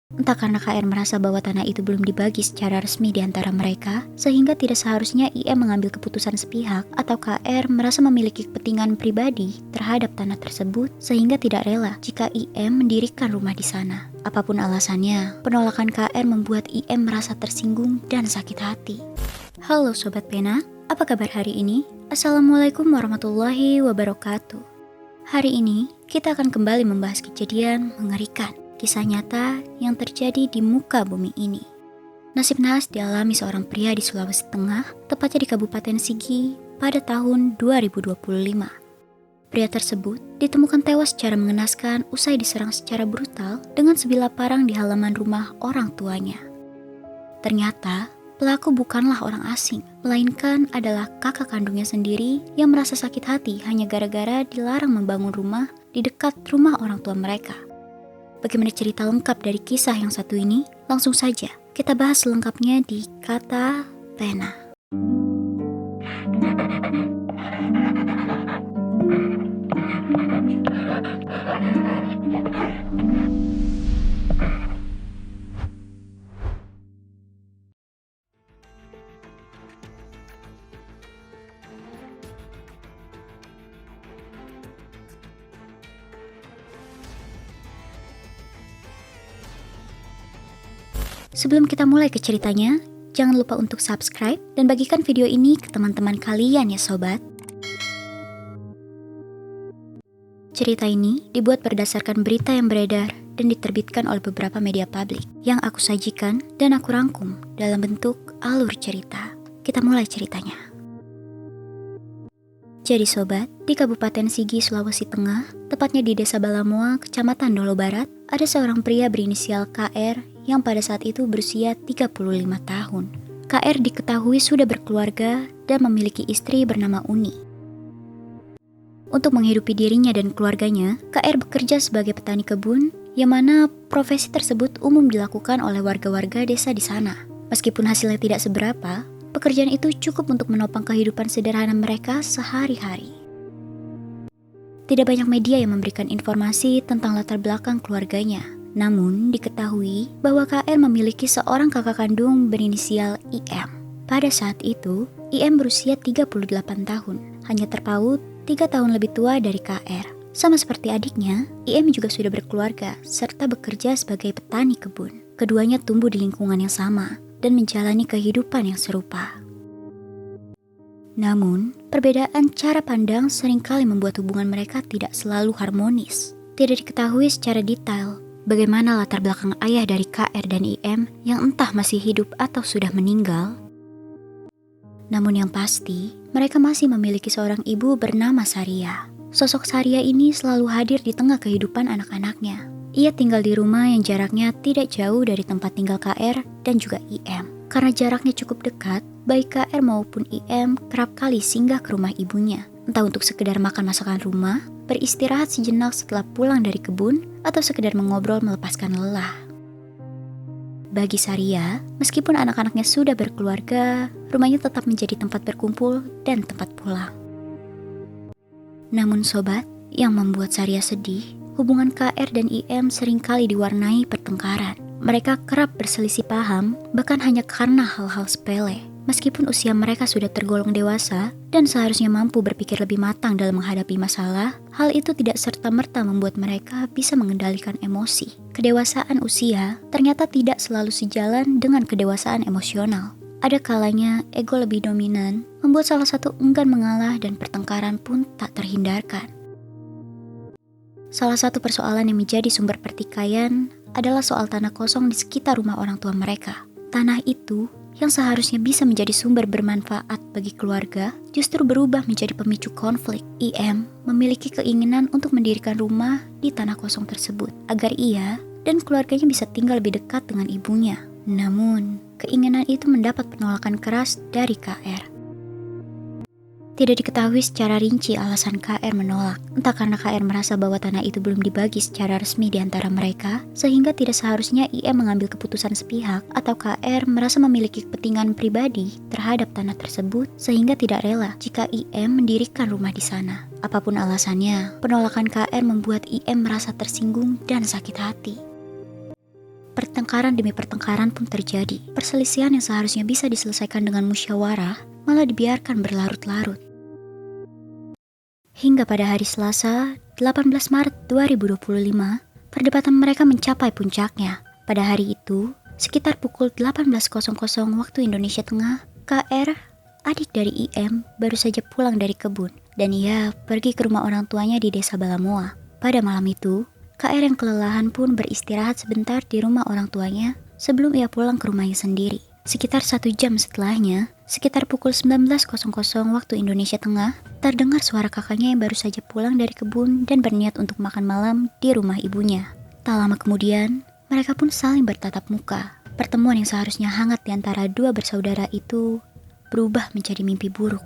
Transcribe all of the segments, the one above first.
Entah karena KR merasa bahwa tanah itu belum dibagi secara resmi di antara mereka, sehingga tidak seharusnya IM mengambil keputusan sepihak, atau KR merasa memiliki kepentingan pribadi terhadap tanah tersebut, sehingga tidak rela jika IM mendirikan rumah di sana. Apapun alasannya, penolakan KR membuat IM merasa tersinggung dan sakit hati. Halo Sobat Pena, apa kabar hari ini? Assalamualaikum warahmatullahi wabarakatuh. Hari ini, kita akan kembali membahas kejadian mengerikan. Kisah nyata yang terjadi di muka bumi ini. Nasib naas dialami seorang pria di Sulawesi Tengah, tepatnya di Kabupaten Sigi pada tahun 2025. Pria tersebut ditemukan tewas secara mengenaskan usai diserang secara brutal dengan sebilah parang di halaman rumah orang tuanya. Ternyata, pelaku bukanlah orang asing, melainkan adalah kakak kandungnya sendiri yang merasa sakit hati hanya gara-gara dilarang membangun rumah di dekat rumah orang tua mereka. Bagaimana cerita lengkap dari kisah yang satu ini? Langsung saja, kita bahas selengkapnya di Kata Pena. Sebelum kita mulai ke ceritanya, jangan lupa untuk subscribe dan bagikan video ini ke teman-teman kalian ya sobat. Cerita ini dibuat berdasarkan berita yang beredar dan diterbitkan oleh beberapa media publik yang aku sajikan dan aku rangkum dalam bentuk alur cerita. Kita mulai ceritanya. Jadi sobat, di Kabupaten Sigi, Sulawesi Tengah, tepatnya di Desa Balamoa, Kecamatan Dolo Barat, ada seorang pria berinisial KR yang pada saat itu berusia 35 tahun. KR diketahui sudah berkeluarga dan memiliki istri bernama Uni. Untuk menghidupi dirinya dan keluarganya, KR bekerja sebagai petani kebun, yang mana profesi tersebut umum dilakukan oleh warga-warga desa di sana. Meskipun hasilnya tidak seberapa, pekerjaan itu cukup untuk menopang kehidupan sederhana mereka sehari-hari. Tidak banyak media yang memberikan informasi tentang latar belakang keluarganya. Namun, diketahui bahwa KR memiliki seorang kakak kandung berinisial IM. Pada saat itu, IM berusia 38 tahun, hanya terpaut 3 tahun lebih tua dari KR. Sama seperti adiknya, IM juga sudah berkeluarga serta bekerja sebagai petani kebun. Keduanya tumbuh di lingkungan yang sama dan menjalani kehidupan yang serupa. Namun, perbedaan cara pandang seringkali membuat hubungan mereka tidak selalu harmonis. Tidak diketahui secara detail bagaimana latar belakang ayah dari KR dan IM yang entah masih hidup atau sudah meninggal. Namun yang pasti, mereka masih memiliki seorang ibu bernama Saria. Sosok Saria ini selalu hadir di tengah kehidupan anak-anaknya. Ia tinggal di rumah yang jaraknya tidak jauh dari tempat tinggal KR dan juga IM. Karena jaraknya cukup dekat, baik KR maupun IM kerap kali singgah ke rumah ibunya. Entah untuk sekedar makan masakan rumah, beristirahat sejenak setelah pulang dari kebun, atau sekedar mengobrol melepaskan lelah. Bagi Saria, meskipun anak-anaknya sudah berkeluarga, rumahnya tetap menjadi tempat berkumpul dan tempat pulang. Namun sobat, yang membuat Saria sedih, hubungan KR dan IM seringkali diwarnai pertengkaran. Mereka kerap berselisih paham, bahkan hanya karena hal-hal sepele. Meskipun usia mereka sudah tergolong dewasa dan seharusnya mampu berpikir lebih matang dalam menghadapi masalah, hal itu tidak serta-merta membuat mereka bisa mengendalikan emosi. Kedewasaan usia ternyata tidak selalu sejalan dengan kedewasaan emosional. Ada kalanya ego lebih dominan, membuat salah satu enggan mengalah dan pertengkaran pun tak terhindarkan. Salah satu persoalan yang menjadi sumber pertikaian adalah soal tanah kosong di sekitar rumah orang tua mereka. Tanah itu yang seharusnya bisa menjadi sumber bermanfaat bagi keluarga, justru berubah menjadi pemicu konflik. IM memiliki keinginan untuk mendirikan rumah di tanah kosong tersebut, agar ia dan keluarganya bisa tinggal lebih dekat dengan ibunya. Namun, keinginan itu mendapat penolakan keras dari KR. Tidak diketahui secara rinci alasan KR menolak, entah karena KR merasa bahwa tanah itu belum dibagi secara resmi di antara mereka, sehingga tidak seharusnya IM mengambil keputusan sepihak, atau KR merasa memiliki kepentingan pribadi terhadap tanah tersebut, sehingga tidak rela jika IM mendirikan rumah di sana. Apapun alasannya, penolakan KR membuat IM merasa tersinggung dan sakit hati. pertengkaran demi pertengkaran pun terjadi. Perselisihan yang seharusnya bisa diselesaikan dengan musyawarah malah dibiarkan berlarut-larut. Hingga pada hari Selasa, 18 Maret 2025, perdebatan mereka mencapai puncaknya. Pada hari itu, sekitar pukul 18.00 waktu Indonesia Tengah, KR, adik dari IM, baru saja pulang dari kebun dan ia pergi ke rumah orang tuanya di Desa Balamoa. Pada malam itu, KR yang kelelahan pun beristirahat sebentar di rumah orang tuanya sebelum ia pulang ke rumahnya sendiri. Sekitar 1 jam setelahnya, sekitar pukul 19.00 waktu Indonesia Tengah, terdengar suara kakaknya yang baru saja pulang dari kebun dan berniat untuk makan malam di rumah ibunya. Tak lama kemudian, mereka pun saling bertatap muka. Pertemuan yang seharusnya hangat di antara dua bersaudara itu berubah menjadi mimpi buruk.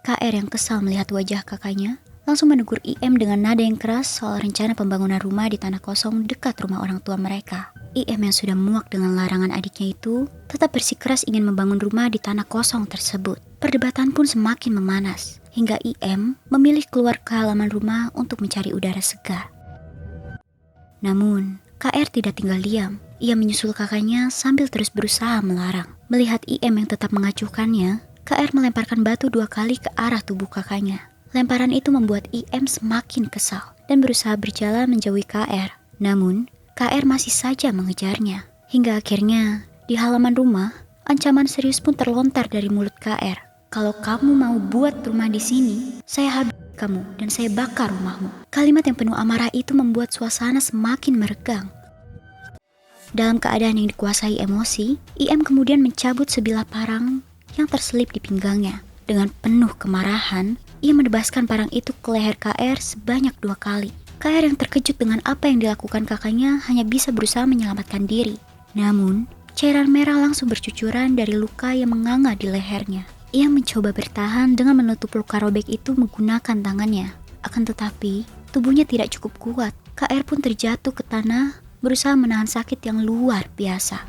KR yang kesal melihat wajah kakaknya langsung menegur IM dengan nada yang keras soal rencana pembangunan rumah di tanah kosong dekat rumah orang tua mereka. IM yang sudah muak dengan larangan adiknya itu tetap bersikeras ingin membangun rumah di tanah kosong tersebut. Perdebatan pun semakin memanas hingga IM memilih keluar ke halaman rumah untuk mencari udara segar. Namun, KR tidak tinggal diam. Ia menyusul kakaknya sambil terus berusaha melarang. Melihat IM yang tetap mengacuhkannya, KR melemparkan batu 2 kali ke arah tubuh kakaknya. Lemparan itu membuat IM semakin kesal dan berusaha berjalan menjauhi KR. Namun, KR masih saja mengejarnya. Hingga akhirnya, di halaman rumah, ancaman serius pun terlontar dari mulut KR. Kalau kamu mau buat rumah di sini, saya habis kamu dan saya bakar rumahmu. Kalimat yang penuh amarah itu membuat suasana semakin meregang. Dalam keadaan yang dikuasai emosi, IM kemudian mencabut sebilah parang yang terselip di pinggangnya. Dengan penuh kemarahan, ia menebaskan parang itu ke leher KR sebanyak 2 kali. KR yang terkejut dengan apa yang dilakukan kakaknya hanya bisa berusaha menyelamatkan diri. Namun, cairan merah langsung bercucuran dari luka yang menganga di lehernya. Ia mencoba bertahan dengan menutup luka robek itu menggunakan tangannya. Akan tetapi, tubuhnya tidak cukup kuat. KR pun terjatuh ke tanah, berusaha menahan sakit yang luar biasa.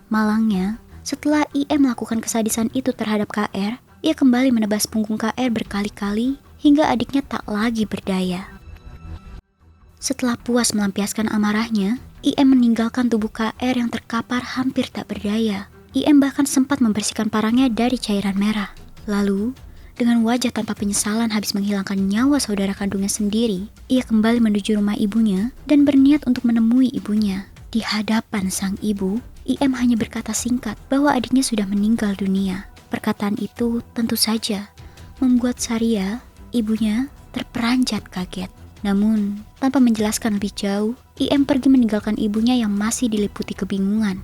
Malangnya, setelah IM melakukan kesadisan itu terhadap KR, ia kembali menebas punggung KR berkali-kali hingga adiknya tak lagi berdaya. Setelah puas melampiaskan amarahnya, IM meninggalkan tubuh KR yang terkapar hampir tak berdaya. IM bahkan sempat membersihkan parangnya dari cairan merah. Lalu, dengan wajah tanpa penyesalan habis menghilangkan nyawa saudara kandungnya sendiri, ia kembali menuju rumah ibunya dan berniat untuk menemui ibunya. Di hadapan sang ibu, IM hanya berkata singkat bahwa adiknya sudah meninggal dunia. Perkataan itu tentu saja membuat Saria, ibunya, terperanjat kaget. Namun, tanpa menjelaskan lebih jauh, IM pergi meninggalkan ibunya yang masih diliputi kebingungan.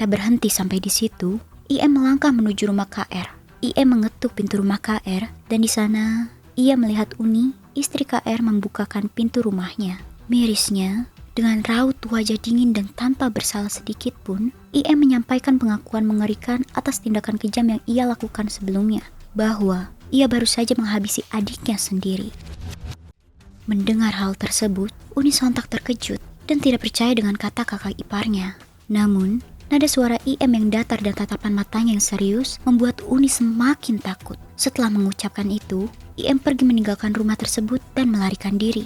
Tak berhenti sampai di situ, IM melangkah menuju rumah KR. IM mengetuk pintu rumah KR dan di sana ia melihat Uni, istri KR, membukakan pintu rumahnya. Mirisnya, dengan raut wajah dingin dan tanpa bersalah sedikit pun, IM menyampaikan pengakuan mengerikan atas tindakan kejam yang ia lakukan sebelumnya, bahwa ia baru saja menghabisi adiknya sendiri. Mendengar hal tersebut, Uni sontak terkejut dan tidak percaya dengan kata kakak iparnya. Namun, nada suara IM yang datar dan tatapan matanya yang serius membuat Uni semakin takut. Setelah mengucapkan itu, IM pergi meninggalkan rumah tersebut dan melarikan diri.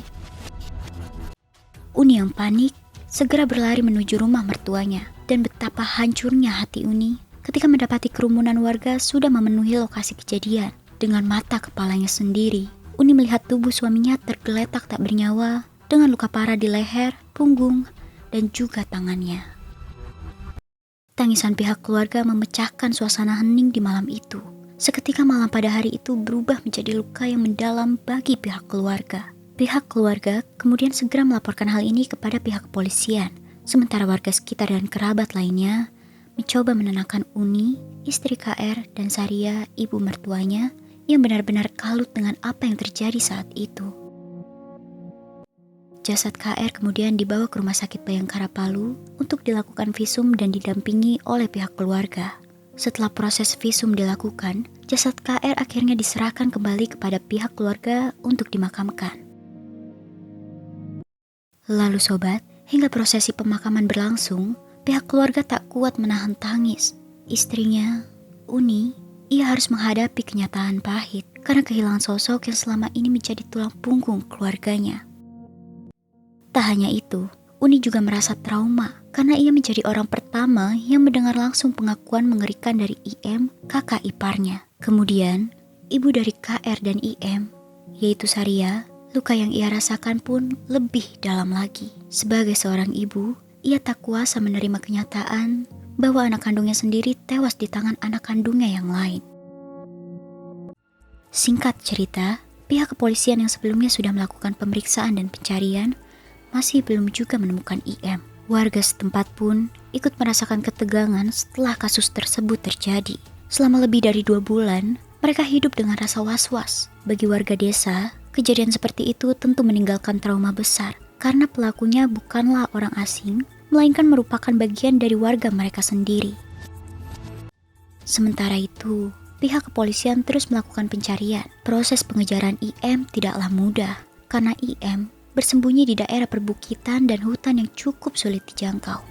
Uni yang panik segera berlari menuju rumah mertuanya, dan betapa hancurnya hati Uni ketika mendapati kerumunan warga sudah memenuhi lokasi kejadian. Dengan mata kepalanya sendiri, Uni melihat tubuh suaminya tergeletak tak bernyawa dengan luka parah di leher, punggung, dan juga tangannya. Tangisan pihak keluarga memecahkan suasana hening di malam itu. Seketika malam pada hari itu berubah menjadi luka yang mendalam bagi pihak keluarga. Pihak keluarga kemudian segera melaporkan hal ini kepada pihak kepolisian, sementara warga sekitar dan kerabat lainnya mencoba menenangkan Uni, istri KR, dan Saria, ibu mertuanya, yang benar-benar kalut dengan apa yang terjadi saat itu. Jasad KR kemudian dibawa ke Rumah Sakit Bayangkara Palu untuk dilakukan visum dan didampingi oleh pihak keluarga. Setelah proses visum dilakukan, jasad KR akhirnya diserahkan kembali kepada pihak keluarga untuk dimakamkan. Lalu sobat, hingga prosesi pemakaman berlangsung, pihak keluarga tak kuat menahan tangis. Istrinya, Uni, ia harus menghadapi kenyataan pahit karena kehilangan sosok yang selama ini menjadi tulang punggung keluarganya. Tak hanya itu, Uni juga merasa trauma karena ia menjadi orang pertama yang mendengar langsung pengakuan mengerikan dari IM, kakak iparnya. Kemudian, ibu dari KR dan IM, yaitu Saria, luka yang ia rasakan pun lebih dalam lagi. Sebagai seorang ibu, ia tak kuasa menerima kenyataan bahwa anak kandungnya sendiri tewas di tangan anak kandungnya yang lain. Singkat cerita, pihak kepolisian yang sebelumnya sudah melakukan pemeriksaan dan pencarian masih belum juga menemukan IM. Warga setempat pun ikut merasakan ketegangan setelah kasus tersebut terjadi. Selama lebih dari 2 bulan, mereka hidup dengan rasa was-was. Bagi warga desa, kejadian seperti itu tentu meninggalkan trauma besar karena pelakunya bukanlah orang asing, melainkan merupakan bagian dari warga mereka sendiri. Sementara itu, pihak kepolisian terus melakukan pencarian. Proses pengejaran IM tidaklah mudah karena IM bersembunyi di daerah perbukitan dan hutan yang cukup sulit dijangkau.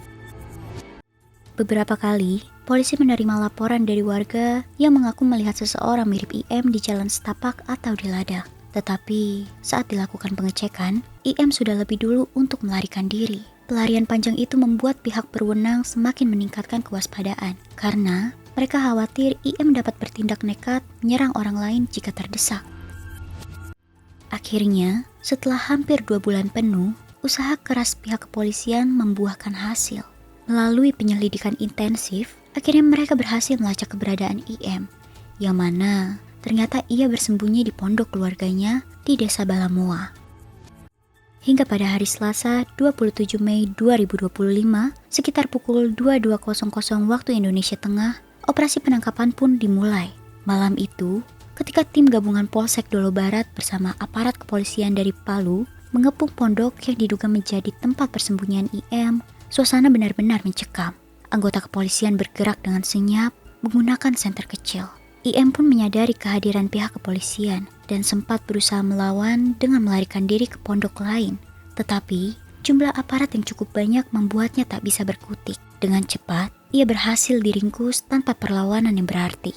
Beberapa kali, polisi menerima laporan dari warga yang mengaku melihat seseorang mirip IM di jalan setapak atau di ladang. Tetapi, saat dilakukan pengecekan, IM sudah lebih dulu untuk melarikan diri. Pelarian panjang itu membuat pihak berwenang semakin meningkatkan kewaspadaan, karena mereka khawatir IM dapat bertindak nekat menyerang orang lain jika terdesak. Akhirnya, setelah hampir 2 bulan penuh, usaha keras pihak kepolisian membuahkan hasil. Melalui penyelidikan intensif, akhirnya mereka berhasil melacak keberadaan IM, yang mana ternyata ia bersembunyi di pondok keluarganya di Desa Balamoa. Hingga pada hari Selasa 27 Mei 2025, sekitar pukul 22.00 waktu Indonesia Tengah, operasi penangkapan pun dimulai. Malam itu, ketika tim gabungan Polsek Dolo Barat bersama aparat kepolisian dari Palu mengepung pondok yang diduga menjadi tempat persembunyian IM, suasana benar-benar mencekam. Anggota kepolisian bergerak dengan senyap menggunakan senter kecil. IM pun menyadari kehadiran pihak kepolisian dan sempat berusaha melawan dengan melarikan diri ke pondok lain. Tetapi, jumlah aparat yang cukup banyak membuatnya tak bisa berkutik. Dengan cepat, ia berhasil diringkus tanpa perlawanan yang berarti.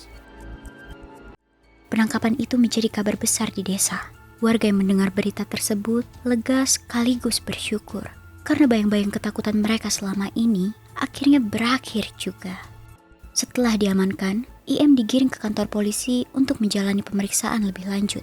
Penangkapan itu menjadi kabar besar di desa. Warga yang mendengar berita tersebut lega sekaligus bersyukur karena bayang-bayang ketakutan mereka selama ini akhirnya berakhir juga. Setelah diamankan, IM digiring ke kantor polisi untuk menjalani pemeriksaan lebih lanjut.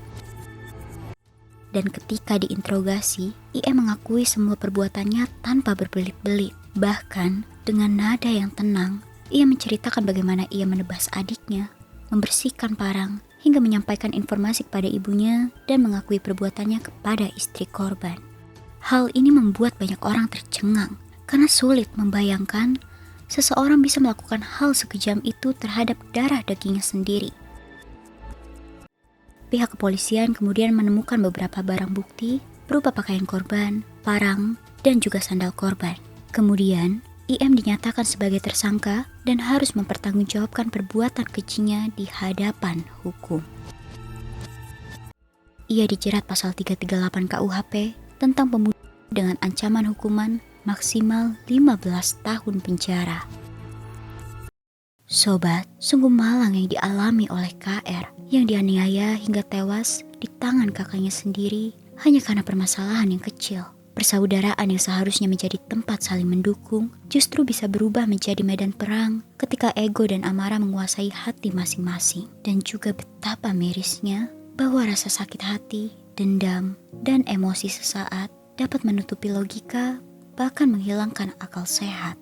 Dan ketika diinterogasi, IM mengakui semua perbuatannya tanpa berbelit-belit. Bahkan dengan nada yang tenang, ia menceritakan bagaimana ia menebas adiknya, membersihkan parang, hingga menyampaikan informasi kepada ibunya dan mengakui perbuatannya kepada istri korban. Hal ini membuat banyak orang tercengang karena sulit membayangkan seseorang bisa melakukan hal sekejam itu terhadap darah dagingnya sendiri. Pihak kepolisian kemudian menemukan beberapa barang bukti berupa pakaian korban, parang, dan juga sandal korban. Kemudian, IM dinyatakan sebagai tersangka dan harus mempertanggungjawabkan perbuatan kejinya di hadapan hukum. Ia dijerat pasal 338 KUHP tentang pembunuhan dengan ancaman hukuman maksimal 15 tahun penjara. Sobat, sungguh malang yang dialami oleh KR yang dianiaya hingga tewas di tangan kakaknya sendiri hanya karena permasalahan yang kecil. Persaudaraan yang seharusnya menjadi tempat saling mendukung justru bisa berubah menjadi medan perang ketika ego dan amarah menguasai hati masing-masing. Dan juga betapa mirisnya bahwa rasa sakit hati, dendam, dan emosi sesaat dapat menutupi logika bahkan menghilangkan akal sehat.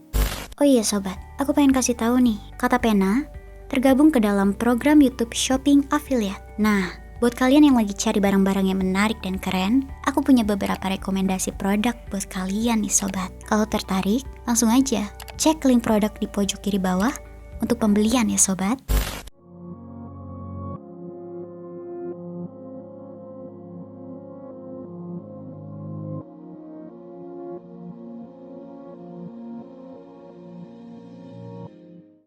Oh iya sobat, aku pengen kasih tahu nih, Kata Pena tergabung ke dalam program YouTube Shopping Affiliate. Nah, buat kalian yang lagi cari barang-barang yang menarik dan keren, aku punya beberapa rekomendasi produk buat kalian nih sobat. Kalau tertarik, langsung aja cek link produk di pojok kiri bawah untuk pembelian ya sobat.